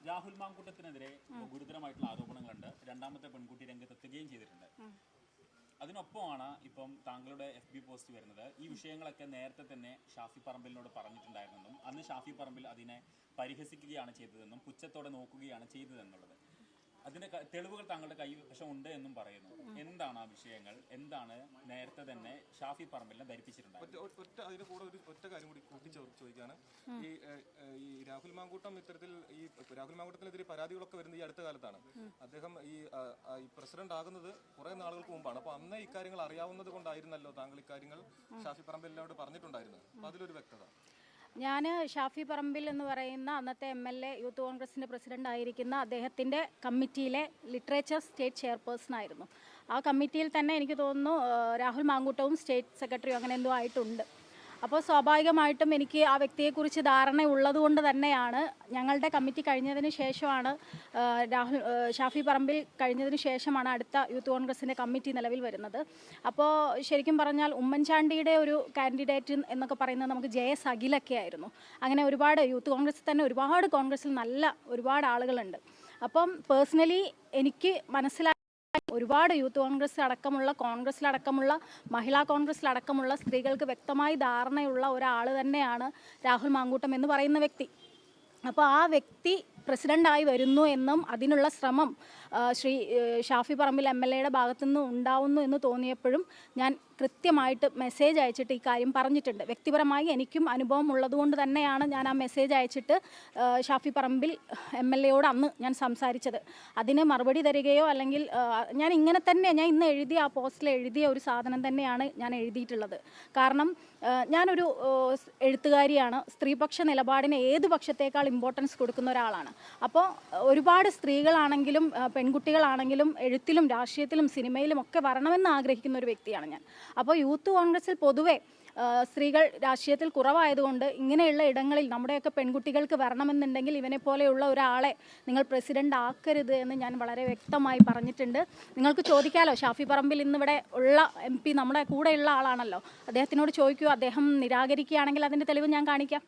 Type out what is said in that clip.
രാഹുൽ മാങ്കൂട്ടത്തിനെതിരെ ഗുരുതരമായിട്ടുള്ള ആരോപണങ്ങളുണ്ട്. രണ്ടാമത്തെ പെൺകുട്ടി രംഗത്തെത്തുകയും ചെയ്തിട്ടുണ്ട്. അതിനൊപ്പമാണ് ഇപ്പം താങ്കളുടെ FB പോസ്റ്റ് വരുന്നത്. ഈ വിഷയങ്ങളൊക്കെ നേരത്തെ തന്നെ ഷാഫി പറമ്പിലിനോട് പറഞ്ഞിട്ടുണ്ടായിരുന്നെന്നും അന്ന് ഷാഫി പറമ്പിൽ അതിനെ പരിഹസിക്കുകയാണ് ചെയ്തതെന്നും പുച്ഛത്തോടെ നോക്കുകയാണ് ചെയ്തതെന്നുള്ളത്. അതിന്റെ തെളിവുകൾ താങ്കളുടെ കൈവശം ഉണ്ട് എന്നും പറയുന്നു. എന്താണ് ആ വിഷയങ്ങൾ? എന്താണ് നേരത്തെ തന്നെ ഷാഫി പറമ്പിലിനെ ധരിപ്പിച്ചിട്ടുണ്ടായത്? അതിന് കൂടെ ഒറ്റ കാര്യം കൂടി ചോദിക്കുകയാണ്. ഈ രാഹുൽ മാങ്കൂട്ടം ഇത്തരത്തിൽ രാഹുൽ മാങ്കൂട്ടത്തിനെതിരെ പരാതികളൊക്കെ വരുന്നത് ഈ അടുത്ത കാലത്താണ്. അദ്ദേഹം ഈ പ്രസിഡന്റ് ആകുന്നത് കുറെ നാളുകൾക്ക് മുമ്പാണ്. അപ്പൊ അന്ന് ഇക്കാര്യങ്ങൾ അറിയാവുന്നത് കൊണ്ടായിരുന്നല്ലോ താങ്കൾ ഇക്കാര്യങ്ങൾ ഷാഫി പറമ്പിലിനോട് പറഞ്ഞിട്ടുണ്ടായിരുന്നത്. അപ്പൊ അതിലൊരു വ്യക്തത. ഞാൻ ഷാഫി പറമ്പിൽ എന്ന് പറയുന്ന അന്നത്തെ MLA യൂത്ത് കോൺഗ്രസിൻ്റെ പ്രസിഡന്റ് ആയിരിക്കുന്ന അദ്ദേഹത്തിൻ്റെ കമ്മിറ്റിയിലെ ലിറ്ററേച്ചർ സ്റ്റേറ്റ് ചെയർപേഴ്സൺ ആയിരുന്നു. ആ കമ്മിറ്റിയിൽ തന്നെ എനിക്ക് തോന്നുന്നു രാഹുൽ മാങ്കൂട്ടവും സ്റ്റേറ്റ് സെക്രട്ടറിയോ അങ്ങനെ എന്തോ ആയിട്ടുണ്ട്. അപ്പോൾ സ്വാഭാവികമായിട്ടും എനിക്ക് ആ വ്യക്തിയെക്കുറിച്ച് ധാരണ ഉള്ളതുകൊണ്ട് തന്നെയാണ് ഞങ്ങളുടെ കമ്മിറ്റി കഴിഞ്ഞതിന് ശേഷമാണ് ഷാഫി പറമ്പിൽ കഴിഞ്ഞതിന് ശേഷമാണ് അടുത്ത യൂത്ത് കോൺഗ്രസിൻ്റെ കമ്മിറ്റി നിലവിൽ വരുന്നത്. അപ്പോൾ ശരിക്കും പറഞ്ഞാൽ ഉമ്മൻചാണ്ടിയുടെ ഒരു കാൻഡിഡേറ്റ് എന്നൊക്കെ പറയുന്നത് നമുക്ക് JS അഖിലൊക്കെ ആയിരുന്നു. അങ്ങനെ ഒരുപാട് യൂത്ത് കോൺഗ്രസിൽ തന്നെ ഒരുപാട് കോൺഗ്രസിൽ നല്ല ഒരുപാട് ആളുകളുണ്ട്. അപ്പം പേഴ്സണലി എനിക്ക് ഒരുപാട് യൂത്ത് കോൺഗ്രസിലടക്കമുള്ള മഹിളാ കോൺഗ്രസിലടക്കമുള്ള സ്ത്രീകൾക്ക് വ്യക്തമായി ധാരണയുള്ള ഒരാൾ തന്നെയാണ് രാഹുൽ മാങ്കൂട്ടം എന്ന് പറയുന്ന വ്യക്തി. അപ്പോൾ ആ വ്യക്തി പ്രസിഡൻ്റായി വരുന്നു എന്നും അതിനുള്ള ശ്രമം ഷാഫി പറമ്പിൽ MLA ഭാഗത്തുനിന്ന് ഉണ്ടാവുന്നു എന്ന് തോന്നിയപ്പോഴും ഞാൻ കൃത്യമായിട്ട് മെസ്സേജ് അയച്ചിട്ട് ഈ കാര്യം പറഞ്ഞിട്ടുണ്ട്. വ്യക്തിപരമായി എനിക്കും അനുഭവം ഉള്ളതുകൊണ്ട് തന്നെയാണ് ഞാൻ ആ മെസ്സേജ് അയച്ചിട്ട് ഷാഫി പറമ്പിൽ MLA അന്ന് ഞാൻ സംസാരിച്ചത്. അതിന് മറുപടി തരികയോ അല്ലെങ്കിൽ ഞാൻ ഇന്ന് എഴുതിയ ആ പോസ്റ്റിൽ എഴുതിയ ഒരു സാധനം തന്നെയാണ് ഞാൻ എഴുതിയിട്ടുള്ളത്. കാരണം ഞാനൊരു എഴുത്തുകാരിയാണ്. സ്ത്രീപക്ഷ നിലപാടിന് ഏത് പക്ഷത്തേക്കാൾ ഇമ്പോർട്ടൻസ് കൊടുക്കുന്ന ഒരാളാണ്. അപ്പോൾ ഒരുപാട് സ്ത്രീകളാണെങ്കിലും പെൺകുട്ടികളാണെങ്കിലും എഴുത്തിലും രാഷ്ട്രീയത്തിലും സിനിമയിലും ഒക്കെ വരണമെന്ന് ആഗ്രഹിക്കുന്ന ഒരു വ്യക്തിയാണ് ഞാൻ. അപ്പോൾ യൂത്ത് കോൺഗ്രസിൽ പൊതുവെ സ്ത്രീകൾ രാഷ്ട്രീയത്തിൽ കുറവായതുകൊണ്ട് ഇങ്ങനെയുള്ള ഇടങ്ങളിൽ നമ്മുടെയൊക്കെ പെൺകുട്ടികൾക്ക് വരണമെന്നുണ്ടെങ്കിൽ ഇവനെ പോലെയുള്ള ഒരാളെ നിങ്ങൾ പ്രസിഡന്റ് ആക്കരുത് എന്ന് ഞാൻ വളരെ വ്യക്തമായി പറഞ്ഞിട്ടുണ്ട്. നിങ്ങൾക്ക് ചോദിക്കാമല്ലോ, ഷാഫി പറമ്പിൽ ഇന്നിവിടെ ഉള്ള MP നമ്മുടെ കൂടെയുള്ള ആളാണല്ലോ, അദ്ദേഹത്തിനോട് ചോദിക്കൂ. അദ്ദേഹം നിരാകരിക്കുകയാണെങ്കിൽ അതിൻ്റെ തെളിവ് ഞാൻ കാണിക്കാം.